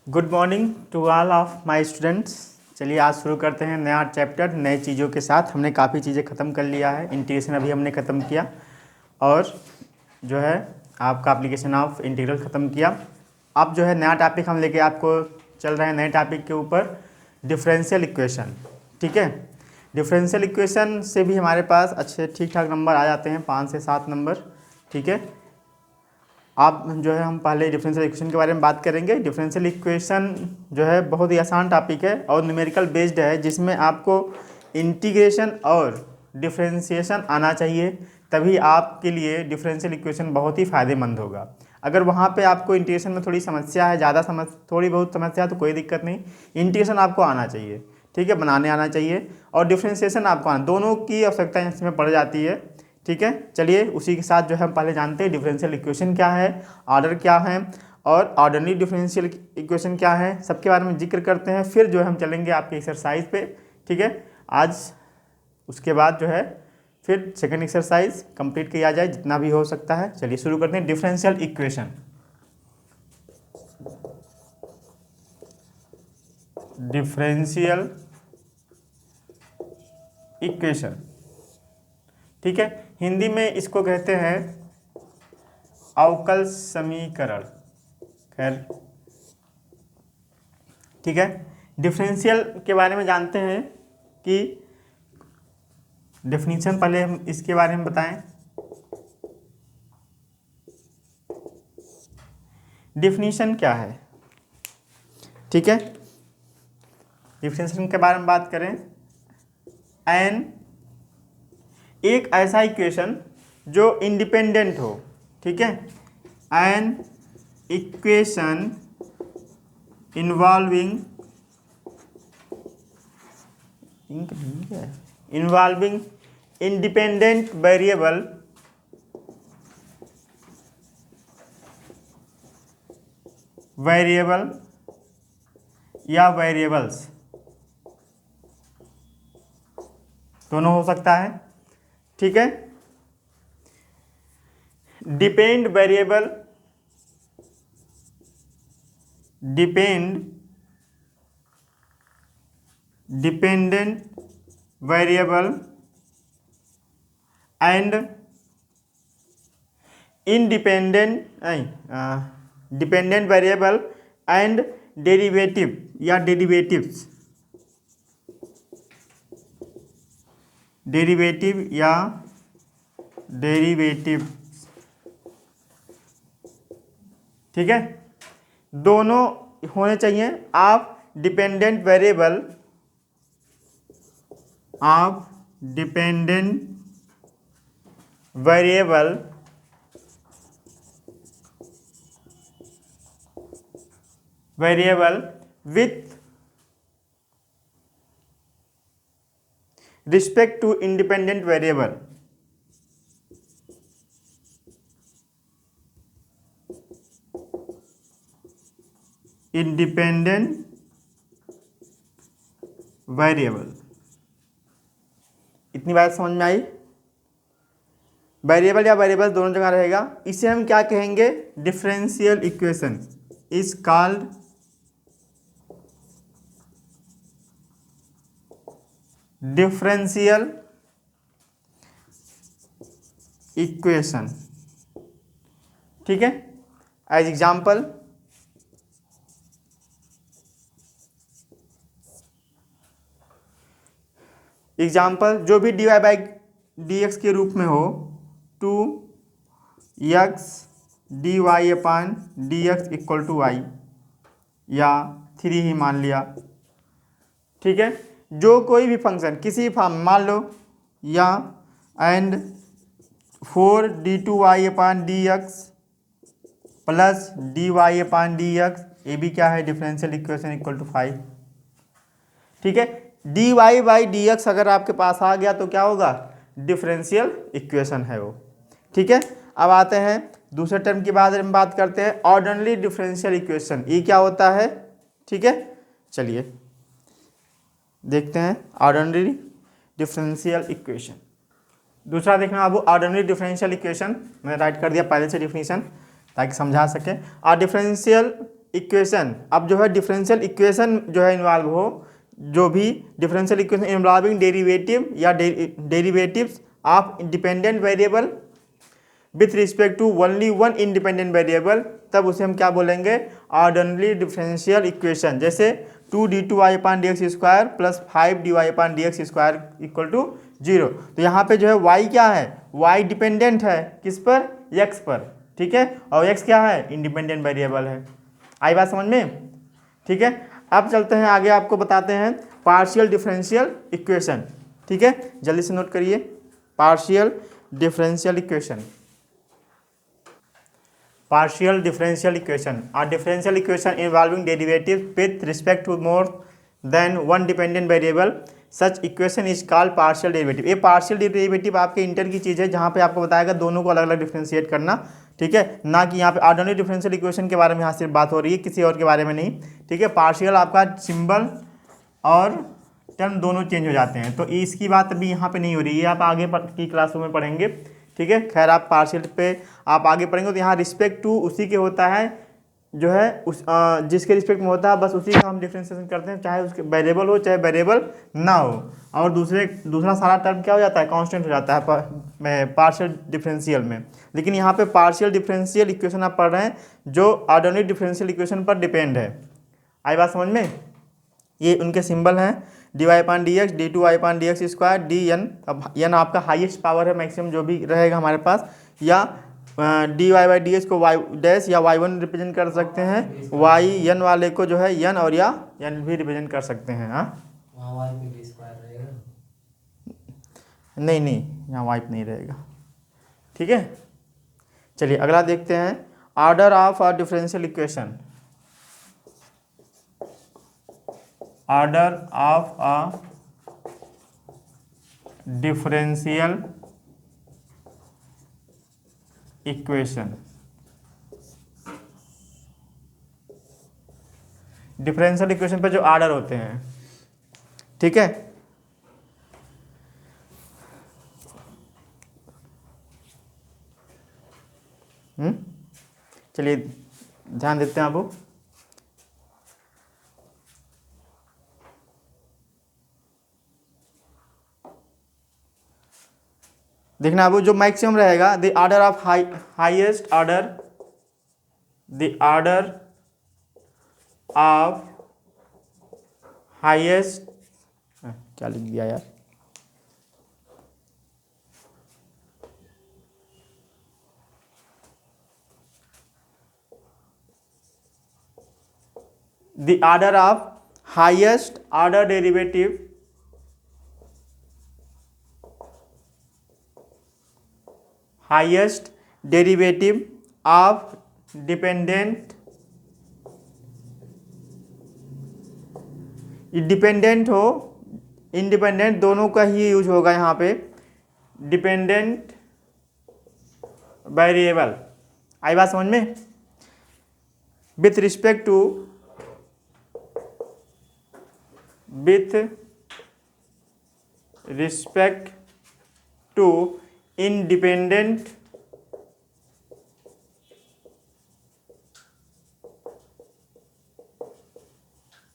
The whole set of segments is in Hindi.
Good morning to all of my students. चलिए आज शुरू करते हैं नया चैप्टर नए चीज़ों के साथ। हमने काफ़ी चीज़ें ख़त्म कर लिया है। इंटीग्रेशन अभी हमने ख़त्म किया और जो है आपका एप्लीकेशन ऑफ इंटीग्रल ख़त्म किया। अब जो है नया टॉपिक हम लेके आपको चल रहे हैं नए टॉपिक के ऊपर, डिफरेंशियल इक्वेशन। ठीक है, डिफरेंशियल इक्वेशन से भी हमारे पास अच्छे ठीक ठाक नंबर आ जाते हैं, 5 से 7 नंबर। ठीक है, आप जो है हम पहले डिफरेंशियल इक्वेशन के बारे में बात करेंगे। डिफरेंशियल इक्वेशन जो है बहुत ही आसान टॉपिक है और न्यूमेरिकल बेस्ड है, जिसमें आपको इंटीग्रेशन और डिफरेंशिएशन आना चाहिए, तभी आपके लिए डिफरेंशियल इक्वेशन बहुत ही फ़ायदेमंद होगा। अगर वहाँ पे आपको इंटीग्रेशन में थोड़ी समस्या है, थोड़ी बहुत समस्या है तो कोई दिक्कत नहीं, इंटीग्रेशन आपको आना चाहिए। ठीक है, बनाने आना चाहिए और डिफरेंशिएशन आपको आना, दोनों की आवश्यकता इसमें पड़ जाती है। ठीक है, चलिए उसी के साथ जो है हम पहले जानते हैं डिफरेंशियल इक्वेशन क्या है, ऑर्डर क्या है और ऑर्डरली डिफरेंशियल इक्वेशन क्या है, सबके बारे में जिक्र करते हैं। फिर जो है हम चलेंगे आपके एक्सरसाइज पे। ठीक है, आज उसके बाद जो है फिर सेकंड एक्सरसाइज कंप्लीट किया जाए जितना भी हो सकता है। चलिए शुरू करते हैं। Differential equation, differential equation. ठीक है, हिंदी में इसको कहते हैं अवकल समीकरण। खैर ठीक है, डिफरेंशियल के बारे में जानते हैं कि डेफिनेशन पहले हम इसके बारे में बताएं। डिफिनीशन क्या है? ठीक है, डिफिनेशन के बारे में बात करें। एन एक ऐसा इक्वेशन जो इंडिपेंडेंट हो। ठीक है, an equation involving independent variable या वेरिएबल्स, दोनों हो सकता है। ठीक है, dependent variable and dependent variable and derivative या डेरिवेटिव्स, ठीक है, दोनों होने चाहिए। आप dependent variable with respect to independent variable, इतनी बात समझ में आई? वेरिएबल या वेरिएबल दोनों जगह रहेगा। इसे हम क्या कहेंगे? Differential equation is called differential equation. ठीक है, एज एग्जाम्पल जो भी dy बाई dx के रूप में हो, 2x dy upon dx equal to y या 3 ही मान लिया। ठीक है, जो कोई भी फंक्शन किसी फॉर्म मान लो, या and 4d2y upon dx plus dy upon dx, ये भी क्या है? Differential equation equal to 5। ठीक है, dy बाई dx अगर आपके पास आ गया तो क्या होगा? डिफरेंशियल इक्वेशन है वो। ठीक है, अब आते हैं दूसरे टर्म की बात करते हैं, ऑर्डिनरी डिफरेंशियल इक्वेशन। ये क्या होता है? ठीक है, चलिए देखते हैं ऑर्डिनरी डिफरेंशियल इक्वेशन। दूसरा देखना अब ऑर्डिनरी डिफरेंशियल इक्वेशन, मैंने राइट कर दिया पहले से डिफिनीशन ताकि समझा सके। और डिफरेंशियल इक्वेशन, अब जो है डिफरेंशियल इक्वेशन जो है इन्वॉल्व हो, जो भी डिफरेंशियल इक्वेशन इन्वॉल्विंग डेरिवेटिव या derivatives of independent variable with respect to only one independent variable, तब उसे हम क्या बोलेंगे, ऑर्डिनरी डिफरेंशियल इक्वेशन। जैसे 2d2y/dx² plus 5dy/dx² equal to 0। तो यहाँ पे जो है y क्या है, y डिपेंडेंट है किस पर, x पर, ठीक है, और x क्या है, इंडिपेंडेंट वेरिएबल है। आई बात समझ में, ठीक है। अब चलते हैं आगे, आपको बताते हैं पार्शियल डिफरेंशियल इक्वेशन, ठीक है, जल्दी से नोट करिए, partial differential equation. Partial differential equation, a differential equation involving derivatives with respect to more than one dependent variable, such equation is called partial derivative। ये partial derivative आपके इंटर की चीज़ है, जहाँ पे आपको बताएगा दोनों को अलग अलग डिफ्रेंशिएट करना, ठीक है, ना कि यहाँ पे ऑर्डिनरी डिफरेंशियल इक्वेशन के बारे में यहाँ सिर्फ बात हो रही है, किसी और के बारे में नहीं, ठीक है। पार्शियल आपका सिंबल और टर्म दोनों चेंज हो जाते हैं, तो इसकी बात अभी यहाँ पे नहीं हो रही है, आप आगे की क्लासों में पढ़ेंगे, ठीक है। खैर आप पार्शियल पे आप आगे पढ़ेंगे, तो यहाँ रिस्पेक्ट टू उसी के होता है, जो है उस जिसके रिस्पेक्ट में होता है बस उसी का हम डिफ्रेंशिएशन करते हैं, चाहे उसके वेरिएबल हो चाहे वेरिएबल ना हो, और दूसरा सारा टर्म क्या हो जाता है, कांस्टेंट हो जाता है पार्शियल डिफरेंशियल में। लेकिन यहाँ पे पार्शियल डिफरेंशियल इक्वेशन आप पढ़ रहे हैं जो ऑर्डिनरी डिफरेंशियल इक्वेशन पर डिपेंड है। आई बात समझ में, ये उनके सिंबल हैं dy/dx, d2y/dx², dn, अब n आपका हाईएस्ट पावर है, मैक्सिमम जो भी रहेगा हमारे पास, या dy/dx को y डैश या y1 रिप्रेजेंट कर सकते हैं, yn वाले को जो है n और या n भी रिप्रेजेंट कर सकते हैं। हाँ नहीं यहाँ वाइप नहीं रहेगा, ठीक है। चलिए अगला देखते हैं, order of a differential equation. Order of a differential equation. Differential equation पे जो ऑर्डर होते हैं, ठीक है, चलिए ध्यान देते हैं आप। देखना अब जो मैक्सिमम रहेगा, the order of highest order, the order of highest, क्या लिख दिया यार, the order of highest order derivative highest derivative of dependent, dependent हो इंडिपेंडेंट दोनों का ही यूज होगा यहाँ पे, डिपेंडेंट वेरिएबल। आई बात समझ में, with respect to independent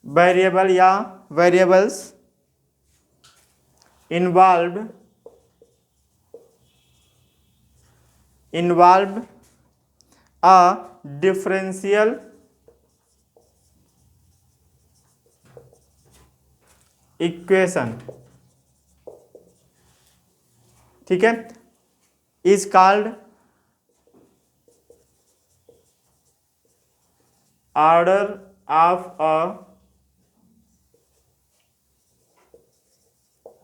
variable या variables involve a differential equation, ठीक है, is called order of a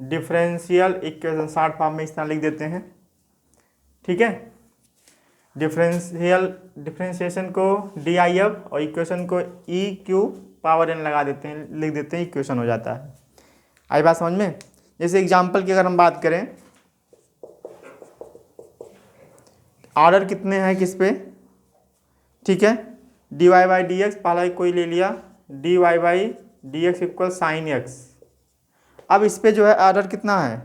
differential equation. Short form में इस तरह लिख देते हैं, ठीक है। डिफरेंशिएशन को DIF और इक्वेशन को EQ⁴n लगा देते हैं, लिख देते हैं, इक्वेशन हो जाता है। आई बात समझ में। जैसे एग्जांपल की अगर हम बात करें, ऑर्डर कितने हैं किस पे, ठीक है, dy/dx पहला कोई ले लिया, dy/dx इक्वल sin x। अब इस पे जो है ऑर्डर कितना है,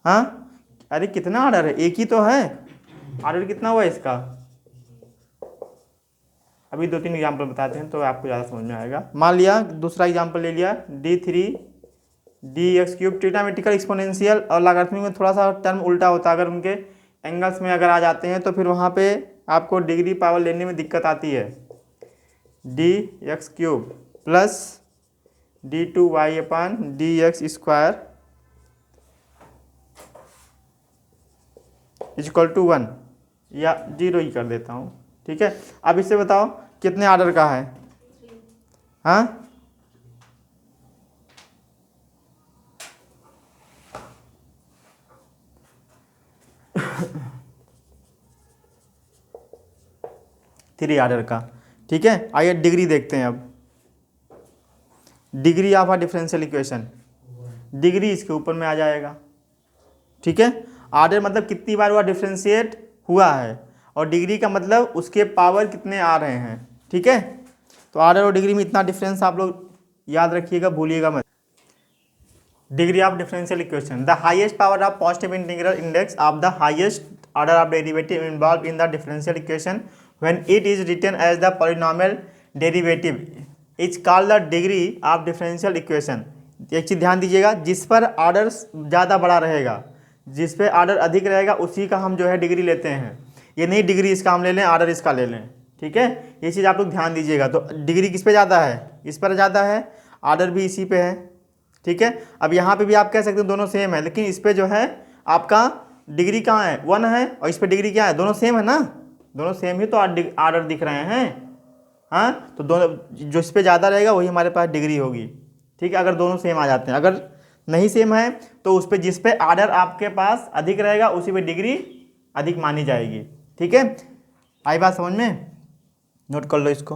हाँ, अरे कितना ऑर्डर है, एक ही तो है, ऑर्डर कितना हुआ इसका, अभी 2-3 एग्जाम्पल बताते हैं तो आपको ज़्यादा समझ में आएगा। मान लिया दूसरा एग्जाम्पल ले लिया d3 dx³ ट्रिग्नोमेट्रिकल एक्सपोनेंशियल और लॉगरिथमिक में थोड़ा सा टर्म उल्टा होता है, अगर उनके एंगल्स में अगर आ जाते हैं तो फिर वहाँ पे आपको डिग्री पावर लेने में दिक्कत आती है। dx³ plus d2y/dx² equal to 1 या 0 ही कर देता हूँ, ठीक है। अब इससे बताओ कितने ऑर्डर का है? हाँ, थ्री ऑर्डर का, ठीक है। आइए डिग्री देखते हैं अब। Degree of a differential equation, degree इसके ऊपर में आ जाएगा, ठीक है। ऑर्डर मतलब कितनी बार वह डिफरेंशिएट हुआ है, और डिग्री का मतलब उसके पावर कितने आ रहे हैं, ठीक है। तो ऑर्डर और डिग्री में इतना डिफरेंस आप लोग याद रखिएगा, भूलिएगा मत। Degree of differential equation, the highest power of positive integral index of the highest order of derivative involve in the differential equation when it is written as the polynomial derivative is called the degree of differential equation. एक चीज़ ध्यान दीजिएगा, जिस पर ऑर्डर ज़्यादा बड़ा रहेगा, जिस पे ऑर्डर अधिक रहेगा उसी का हम जो है डिग्री लेते हैं। ये नहीं डिग्री इसका हम ले लें, ऑर्डर इसका ले लें, ठीक है। ये चीज़ आप लोग ध्यान दीजिएगा। तो डिग्री किस पे ज़्यादा है? इस पर ज़्यादा है, ऑर्डर भी इसी पे है, ठीक है। अब यहाँ पे भी आप कह सकते हैं दोनों सेम है, लेकिन इस पे जो है आपका डिग्री कहाँ है? 1 है, और इस पे डिग्री क्या है? दोनों सेम है ना, दोनों सेम ही तो ऑर्डर दिख रहे हैं। हाँ, तो दोनों जो इस पे ज़्यादा रहेगा वही हमारे पास डिग्री होगी, ठीक है। अगर दोनों सेम आ जाते हैं, अगर नहीं सेम है तो उस पे जिस पे ऑर्डर आपके पास अधिक रहेगा उसी पे डिग्री अधिक मानी जाएगी, ठीक है। आई बात समझ में? नोट कर लो इसको।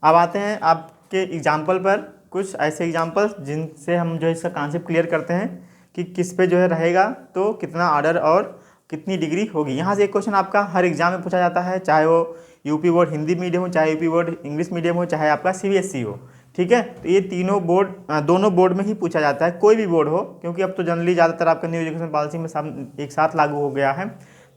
अब आते हैं आपके एग्जाम्पल पर, कुछ ऐसे एग्जाम्पल्स जिनसे हम जो है इसका कॉन्सेप्ट क्लियर करते हैं कि किस पे जो है रहेगा तो कितना ऑर्डर और कितनी डिग्री होगी। यहाँ से एक क्वेश्चन आपका हर एग्जाम में पूछा जाता है, चाहे वो यूपी बोर्ड हिंदी मीडियम हो, चाहे यूपी बोर्ड इंग्लिश मीडियम हो, चाहे आपका सीबीएसई हो, ठीक है। तो ये तीनों बोर्ड दोनों बोर्ड में ही पूछा जाता है, कोई भी बोर्ड हो, क्योंकि अब तो जनरली ज़्यादातर आपका न्यू एजुकेशन पॉलिसी में सब एक साथ लागू हो गया है।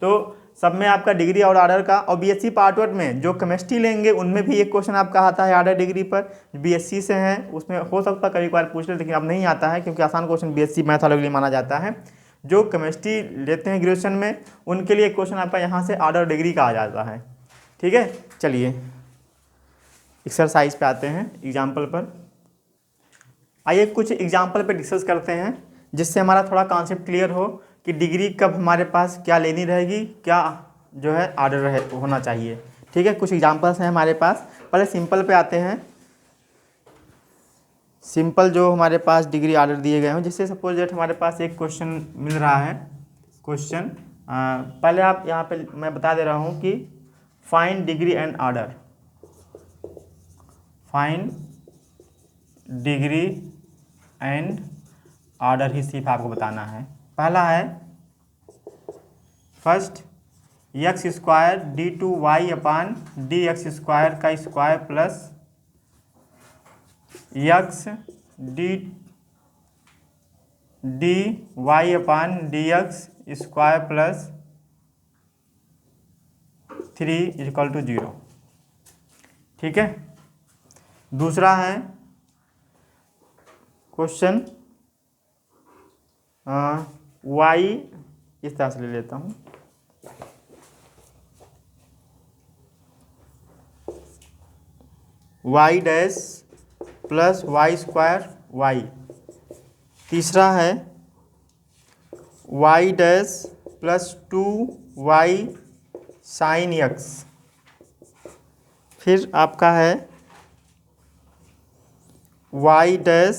तो सब में आपका डिग्री और ऑर्डर का, और बीएससी पार्ट 1 में जो केमिस्ट्री लेंगे उनमें भी एक क्वेश्चन आपका आता है ऑर्डर डिग्री पर। बीएससी से हैं उसमें हो सकता है कभी बार पूछ ले, लेकिन अब नहीं आता है क्योंकि आसान क्वेश्चन बीएससी मैथ वालों के लिए माना जाता है। जो केमिस्ट्री लेते हैं ग्रेजुएशन में उनके लिए एक क्वेश्चन आपका यहाँ से ऑर्डर डिग्री का आ जाता है, ठीक है। चलिए एक्सरसाइज पे आते हैं, एग्जाम्पल पर। आइए कुछ एग्जाम्पल पे डिस्कस करते हैं जिससे हमारा थोड़ा कॉन्सेप्ट क्लियर हो कि डिग्री कब हमारे पास क्या लेनी रहेगी, क्या जो है ऑर्डर होना चाहिए, ठीक है। कुछ एग्जाम्पल्स हैं हमारे पास। पहले सिंपल पे आते हैं। सिंपल जो हमारे पास डिग्री ऑर्डर दिए गए हैं, जिससे सपोज दैट हमारे पास एक क्वेश्चन मिल रहा है। क्वेश्चन पहले आप यहाँ पे मैं बता दे रहा हूँ कि find degree and order, find degree and order ही सिर्फ आपको बताना है। पहला है फर्स्ट x² d2y/dx² का square plus x dy/dx² plus 3 equal to 0, ठीक है। दूसरा है क्वेश्चन y, इस तरह से ले लेता हूँ, y dash plus y² y। तीसरा है y dash plus 2y sine x। फिर आपका है y dash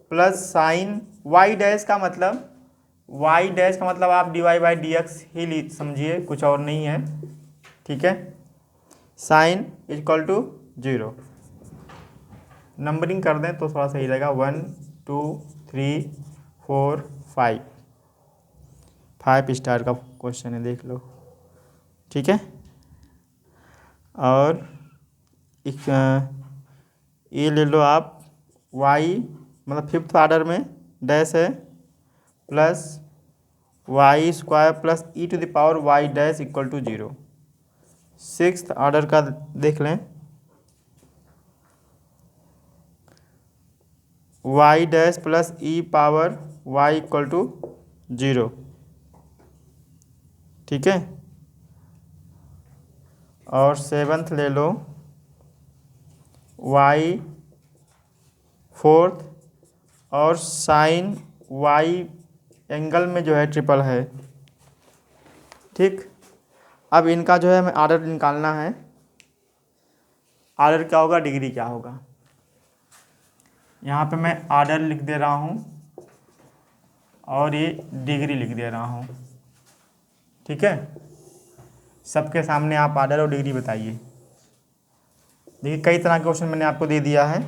plus sine y dash का मतलब आप dy/dx ही समझिए, कुछ और नहीं है, ठीक है। Sign equal to 0। नंबरिंग कर दें तो थोड़ा सही रहेगा, 1 2 3 4 5 स्टार का क्वेश्चन है, देख लो, ठीक है। और ये ले लो आप, y मतलब 5th ऑर्डर में डैश है plus y² plus e⁻y dash equal to 0। Sixth order का देख लें, y dash plus e power y equal to 0, ठीक है। और सेवन्थ ले लो, वाई फोर्थ और साइन वाई एंगल में जो है ट्रिपल है, ठीक। अब इनका जो है हमें ऑर्डर निकालना है। ऑर्डर क्या होगा, डिग्री क्या होगा। यहाँ पे मैं ऑर्डर लिख दे रहा हूँ और ये डिग्री लिख दे रहा हूँ, ठीक है। सबके सामने आप ऑर्डर और डिग्री बताइए। देखिए कई तरह के क्वेश्चन मैंने आपको दे दिया है,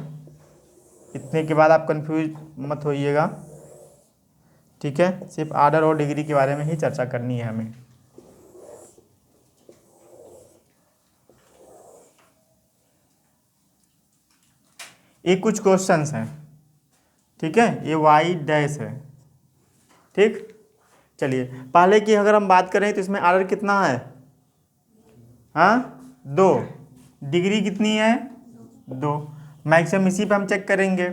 इतने के बाद आप कंफ्यूज मत होइएगा, ठीक है। सिर्फ ऑर्डर और डिग्री के बारे में ही चर्चा करनी है हमें। ये कुछ क्वेश्चंस हैं, ठीक है। ये वाई डैश है, ठीक। चलिए पहले की अगर हम बात करें तो इसमें ऑर्डर कितना है, हाँ 2, डिग्री कितनी है 2। मैक्सिमम इसी पे हम चेक करेंगे।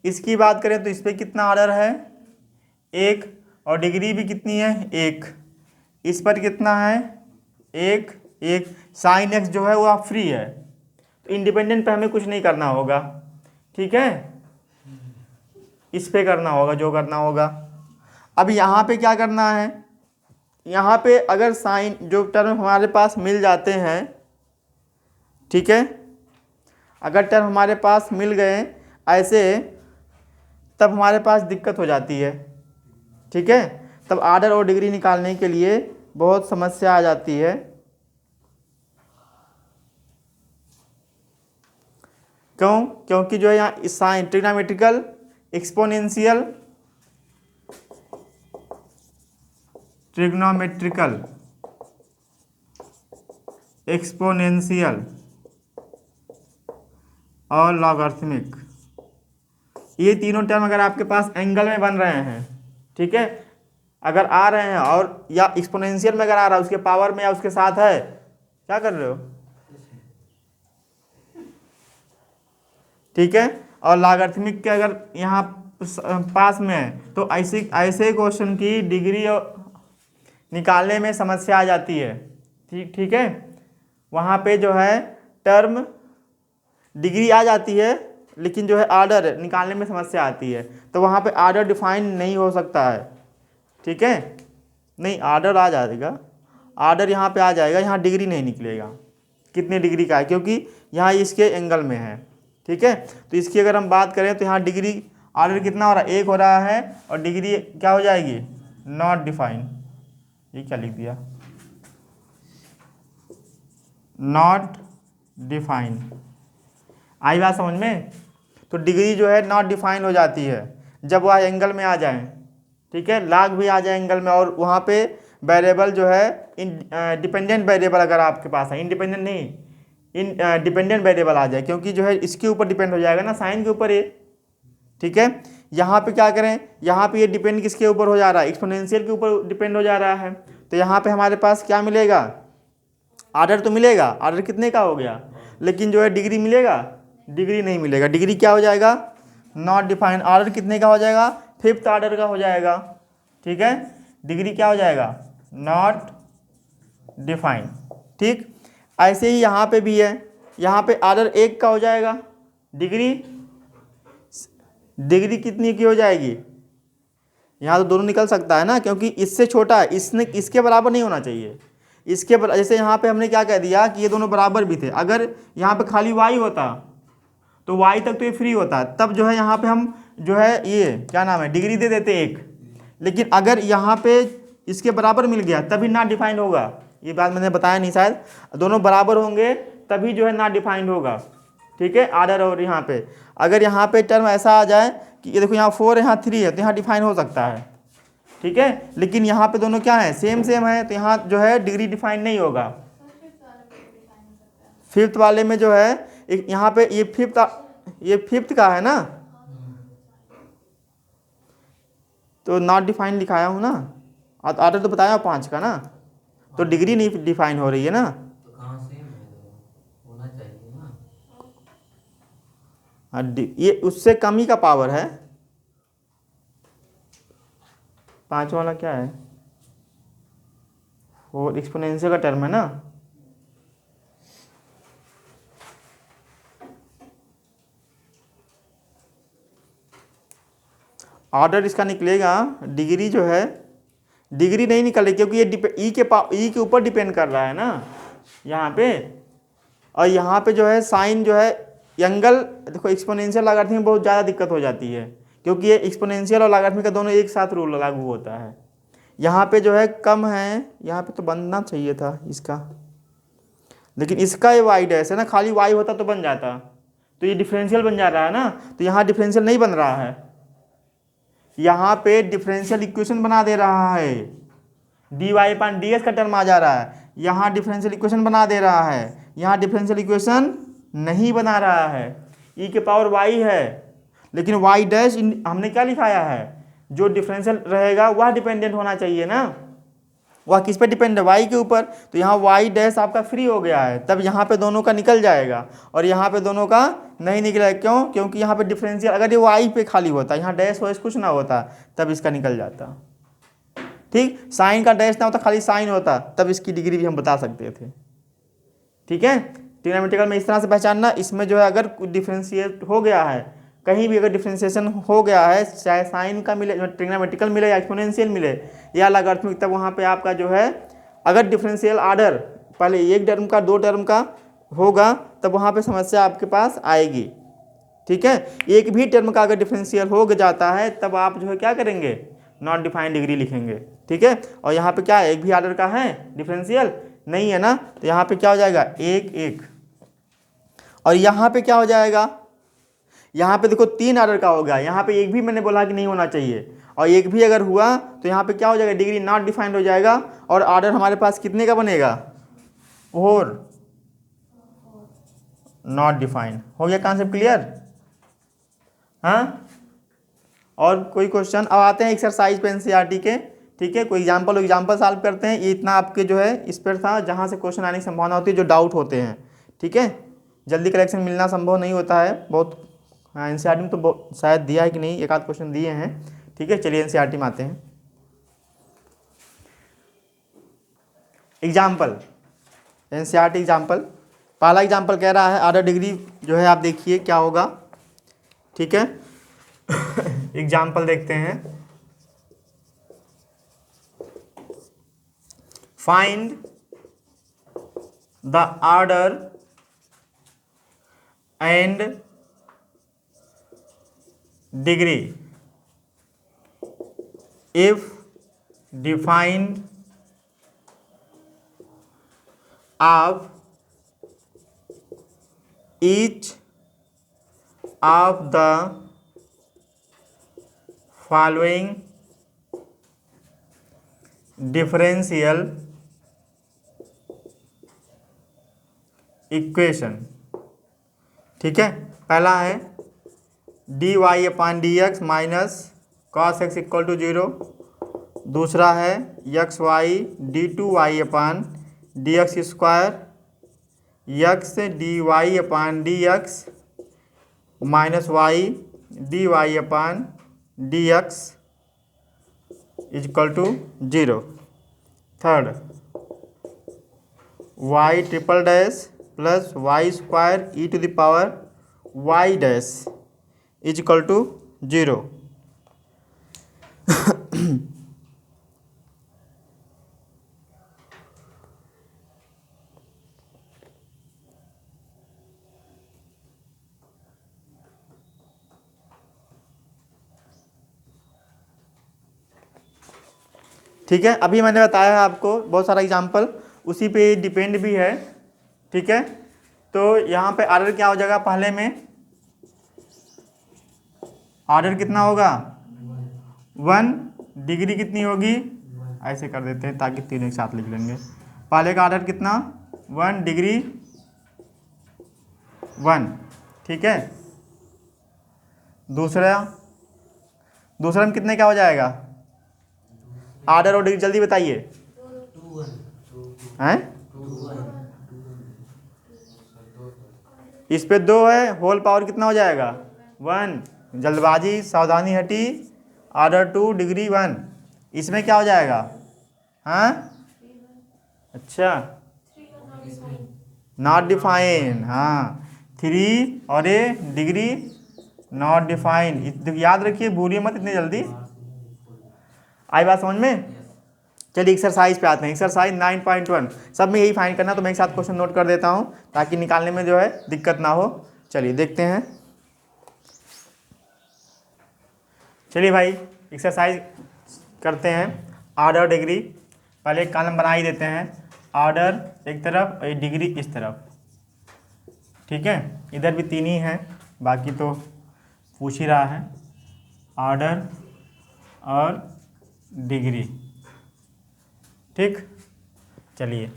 इसकी बात करें तो इस पर कितना ऑर्डर है 1, और डिग्री भी कितनी है 1। इस पर कितना है 1 1। साइन एक्स जो है वो आप फ्री है, तो इंडिपेंडेंट पे हमें कुछ नहीं करना होगा, ठीक है। इस पे करना होगा जो करना होगा। अब यहाँ पे क्या करना है, यहाँ पे अगर साइन जो टर्म हमारे पास मिल जाते हैं, ठीक है, अगर टर्म हमारे पास मिल गए ऐसे, तब हमारे पास दिक्कत हो जाती है, ठीक है। तब ऑर्डर और डिग्री निकालने के लिए बहुत समस्या आ जाती है। क्यों, क्योंकि जो है यहाँ साइन ट्रिग्नोमेट्रिकल एक्सपोनेंशियल और लॉगरिथमिक, ये तीनों टर्म अगर आपके पास एंगल में बन रहे हैं, ठीक है, अगर आ रहे हैं और या एक्सपोनेंशियल में अगर आ रहा है उसके पावर में या उसके साथ है, क्या कर रहे हो, ठीक है, और लॉगरिथमिक के अगर यहाँ पास में है, तो ऐसे क्वेश्चन की डिग्री निकालने में समस्या आ जाती है, ठीक है। वहाँ पे जो है टर्म डिग्री आ जाती है, लेकिन जो है ऑर्डर निकालने में समस्या आती है, तो वहाँ पे ऑर्डर डिफाइन नहीं हो सकता है, ठीक है। नहीं ऑर्डर आ जाएगा, ऑर्डर यहाँ पे आ जाएगा, यहाँ डिग्री नहीं निकलेगा कितने डिग्री का है, क्योंकि यहाँ इसके एंगल में है, ठीक है। तो इसकी अगर हम बात करें तो यहाँ डिग्री ऑर्डर कितना हो रहा है 1 हो रहा है, और डिग्री क्या हो जाएगी नॉट डिफाइन। ये क्या लिख दिया, नॉट डिफाइन। आई बात समझ में। तो डिग्री जो है नॉट डिफाइन हो जाती है जब वह एंगल में आ जाए, ठीक है, लाग भी आ जाए एंगल में, और वहाँ पे वेरिएबल जो है डिपेंडेंट वेरिएबल अगर आपके पास है, इंडिपेंडेंट नहीं डिपेंडेंट वेरिएबल आ जाए, क्योंकि जो है इसके ऊपर डिपेंड हो जाएगा ना, साइन के ऊपर ये, ठीक है। यहाँ पे क्या करें, यहाँ पे ये डिपेंड किसके ऊपर हो जा रहा है, एक्सपोनेंशियल के ऊपर डिपेंड हो जा रहा है। तो यहाँ पे हमारे पास क्या मिलेगा, ऑर्डर तो मिलेगा, ऑर्डर कितने का हो गया, लेकिन जो है डिग्री मिलेगा, डिग्री नहीं मिलेगा। डिग्री क्या हो जाएगा नॉट डिफाइंड। ऑर्डर कितने का हो जाएगा, 5th ऑर्डर का हो जाएगा, ठीक है। डिग्री क्या हो जाएगा नॉट डिफाइंड, ठीक। ऐसे ही यहाँ पे भी है, यहाँ पे ऑर्डर 1 का हो जाएगा, डिग्री कितनी की हो जाएगी, यहाँ तो दोनों निकल सकता है ना, क्योंकि इससे छोटा है, इसके बराबर नहीं होना चाहिए। जैसे यहाँ पे हमने क्या कह दिया कि ये दोनों बराबर भी थे, अगर यहाँ पे खाली y होता तो y तक तो ये फ्री होता, तब जो है यहाँ पे हम जो है ये क्या नाम है डिग्री दे देते 1। लेकिन अगर यहाँ पे इसके बराबर मिल गया तभी नॉट डिफाइंड होगा। ये बात मैंने बताया नहीं शायद, दोनों बराबर होंगे तभी जो है नॉट डिफाइंड होगा, ठीक है। ऑर्डर और यहाँ पे अगर यहाँ पे टर्म ऐसा आ जाए कि ये देखो यहाँ 4 यहाँ 3 है, तो यहाँ डिफाइन हो सकता है, ठीक है। लेकिन यहाँ पे दोनों क्या है सेम है, तो यहाँ जो है डिग्री डिफाइन नहीं होगा। 5th वाले में जो है यहाँ पे ये 5th का है ना, तो नॉट डिफाइन लिखाया हूँ ना, ऑर्डर तो बताया 5 का ना, तो डिग्री नहीं डिफाइन हो रही है ना। ये उससे कम ही का पावर है। 5 वाला क्या है, 4 एक्सपोनेंशियल का टर्म है ना। ऑर्डर इसका निकलेगा, डिग्री जो है, डिग्री नहीं निकले क्योंकि ये ई के ऊपर डिपेंड कर रहा है ना यहाँ पे। और यहाँ पे जो है साइन जो है एंगल, देखो एक्सपोनेंशियल लॉगरिथम में बहुत ज़्यादा दिक्कत हो जाती है क्योंकि ये एक्सपोनेंशियल और लॉगरिथम का दोनों एक साथ रूल लागू होता है। यहाँ पे जो है कम है, यहाँ पे तो बनना चाहिए था इसका, लेकिन इसका ये वाई डैश है ना, खाली वाई होता तो बन जाता, तो ये डिफरेंशियल बन जा रहा है ना, तो यहाँ डिफरेंशियल नहीं बन रहा है, यहाँ पे डिफरेंशियल इक्वेशन बना दे रहा है, डी वाई पान डी एस का टर्म आ जा रहा है, यहाँ डिफरेंशियल इक्वेशन बना दे रहा है, यहाँ डिफरेंशियल इक्वेशन नहीं बना रहा है, ई के पावर वाई है, लेकिन वाई डैश हमने क्या लिखाया है, जो डिफरेंशियल रहेगा वह डिपेंडेंट होना चाहिए ना, वह किस पे डिपेंड है, वाई के ऊपर, तो यहाँ वाई डैश आपका फ्री हो गया है, तब यहाँ पे दोनों का निकल जाएगा और यहाँ पे दोनों का नहीं निकला। क्यों? क्योंकि यहाँ पे डिफरेंशियल अगर ये वाई पे खाली होता, यहाँ डैश वैश कुछ ना होता, तब इसका निकल जाता। ठीक, साइन का डैश ना होता, खाली साइन होता, तब इसकी डिग्री भी हम बता सकते थे। ठीक है, ट्रिग्नोमेट्रिकल में इस तरह से पहचानना। इसमें जो है अगर डिफरेंशिएट हो गया है, कहीं भी अगर डिफरेंशिएशन हो गया है, चाहे साइन का मिले, ट्रिग्नोमेट्रिकल मिले या एक्सपोनेंशियल मिले या लॉगरिथमिक, तब वहाँ पे आपका जो है अगर डिफरेंशियल आर्डर पहले एक टर्म का 2 टर्म का होगा, तब वहाँ पे समस्या आपके पास आएगी। ठीक है, एक भी टर्म का अगर डिफरेंशियल हो जाता है, तब आप जो है क्या करेंगे, नॉट डिफाइंड डिग्री लिखेंगे। ठीक है, और यहाँ पे क्या है, एक भी आर्डर का है डिफरेंशियल नहीं है ना, तो यहाँ पे क्या हो जाएगा, 1 1। और यहाँ पे क्या हो जाएगा, यहाँ पे देखो 3 आर्डर का होगा, यहाँ पे एक भी मैंने बोला कि नहीं होना चाहिए, और एक भी अगर हुआ तो यहाँ पे क्या हो जाएगा, डिग्री नॉट डिफाइंड हो जाएगा, और आर्डर हमारे पास कितने का बनेगा, और नॉट डिफाइंड। हो गया कॉन्सेप्ट क्लियर? हाँ, और कोई क्वेश्चन? अब आते हैं एक्सरसाइज पे एनसीईआरटी के। ठीक है, कोई एग्जाम्पल सॉल्व करते हैं। ये इतना आपके जो है इस पर था जहाँ से क्वेश्चन आने की संभावना होती है, जो डाउट होते हैं। ठीक है, जल्दी करेक्शन मिलना संभव नहीं होता है बहुत। हाँ, एनसीईआरटी में तो शायद दिया है कि नहीं, एक आध क्वेश्चन दिए हैं। ठीक है, चलिए एनसीईआरटी में आते हैं। एग्जाम्पल, एनसीईआरटी एग्जाम्पल, पहला एग्जाम्पल कह रहा है आर्डर डिग्री जो है आप देखिए क्या होगा। ठीक है, एग्जाम्पल देखते हैं। Find the order and degree if defined of each of the following differential equation। ठीक है, पहला है dy upon d x minus cos x equal to 0। दूसरा है x y d two y upon d x square, x d y upon d x minus y d y upon d x equal to 0। Third y triple dash plus y square e to the power y dash equal to 0। ठीक है, अभी मैंने बताया है आपको बहुत सारा एग्जाम्पल, उसी पे डिपेंड भी है। ठीक है, तो यहाँ पे आर्डर क्या हो जाएगा, पहले में आर्डर कितना होगा 1, डिग्री कितनी होगी, ऐसे कर देते हैं ताकि तीनों एक साथ लिख लेंगे। पहले का आर्डर कितना 1, डिग्री 1। ठीक है, दूसरा में कितने क्या हो जाएगा, आर्डर और डिग्री जल्दी बताइए हैं। इस पे 2 है, होल पावर कितना हो जाएगा 1। जल्दबाजी सावधानी हटी, ऑर्डर 2 डिग्री 1। इसमें क्या हो जाएगा? हाँ अच्छा, नॉट डिफाइन। हाँ 3 और ए डिग्री नॉट डिफाइन। याद रखिए, भूलिए मत इतनी जल्दी। आई बात समझ में? चलिए एक्सरसाइज पे आते हैं। एक्सरसाइज 9.1 सब में यही फाइंड करना, तो मैं एक साथ क्वेश्चन नोट कर देता हूँ ताकि निकालने में जो है दिक्कत ना हो। चलिए देखते हैं। चलिए भाई एक्सरसाइज करते हैं। ऑर्डर डिग्री, पहले एक कॉलम बना ही देते हैं। ऑर्डर एक तरफ और डिग्री इस तरफ, ठीक है। इधर भी 3 ही हैं, बाकी तो पूछ ही रहा है। ऑर्डर और डिग्री, ठीक। चलिए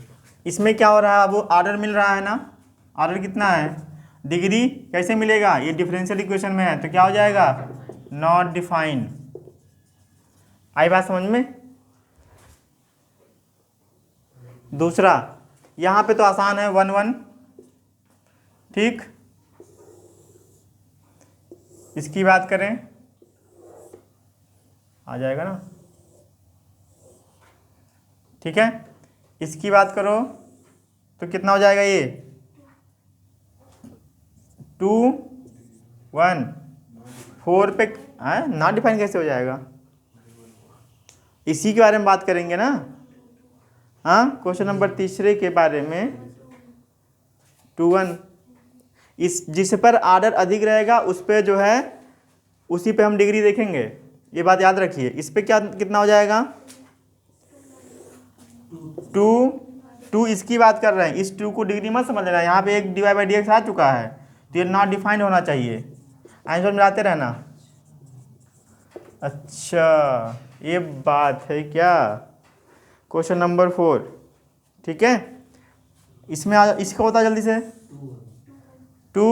इसमें क्या हो रहा है, अब ऑर्डर मिल रहा है ना। ऑर्डर कितना है, डिग्री कैसे मिलेगा, ये डिफरेंशियल इक्वेशन में है, तो क्या हो जाएगा नॉट डिफाइन। आई बात समझ में? दूसरा यहाँ पे तो आसान है 1 1, ठीक। इसकी बात करें आ जाएगा ना, ठीक है। इसकी बात करो तो कितना हो जाएगा, ये 2 1 4 पे नॉट डिफाइन कैसे हो जाएगा? इसी के बारे में बात करेंगे ना। हाँ क्वेश्चन नंबर 3 के बारे में 2 1, इस जिस पर ऑर्डर अधिक रहेगा उस पे जो है उसी पे हम डिग्री देखेंगे, ये बात याद रखिए। इस पे क्या कितना हो जाएगा 2 2, इसकी बात कर रहे हैं। इस 2 को डिग्री मत समझ लेना, यहाँ पे एक dy/dx आ चुका है, तो ये नॉट डिफाइंड होना चाहिए। आंसर मिलाते रहना। अच्छा ये बात है क्या। क्वेश्चन नंबर 4, ठीक है। इसमें इसका होता है जल्दी से 2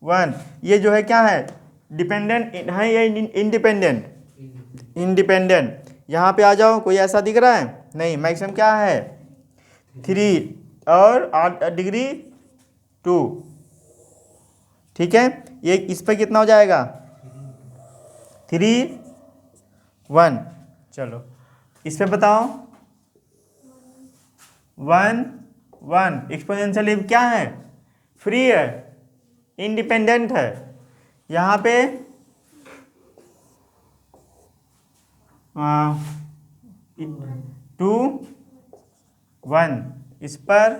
1, ये जो है क्या है, डिपेंडेंट है या इंडिपेंडेंट? इंडिपेंडेंट। यहाँ पे आ जाओ, कोई ऐसा दिख रहा है नहीं। मैक्सिमम क्या है 3 और डिग्री 2, ठीक है। ये इस पर कितना हो जाएगा 3 1। चलो इस पे बताओ 1 1। एक्सपोनेंशियल क्या है, फ्री है, इंडिपेंडेंट है। यहाँ पे 2 1, इस पर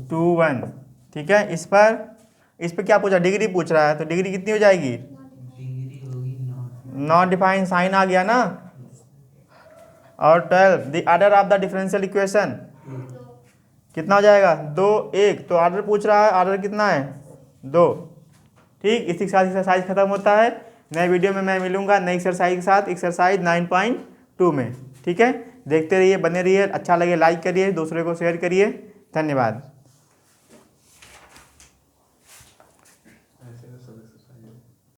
2 1, ठीक है। इस पर क्या पूछा, डिग्री पूछ रहा है, तो डिग्री कितनी हो जाएगी, नॉट डिफाइन, साइन आ गया ना। और 12 the order of the differential equation कितना हो जाएगा 2 1, तो ऑर्डर पूछ रहा है, ऑर्डर कितना है 2, ठीक। इसी के साथ एक्सरसाइज खत्म होता है। नए वीडियो में मैं मिलूंगा नई एक्सरसाइज के साथ, एक्सरसाइज 9.2 में, ठीक है। देखते रहिए, बने रहिए। अच्छा लगे लाइक करिए, दूसरे को शेयर करिए। धन्यवाद।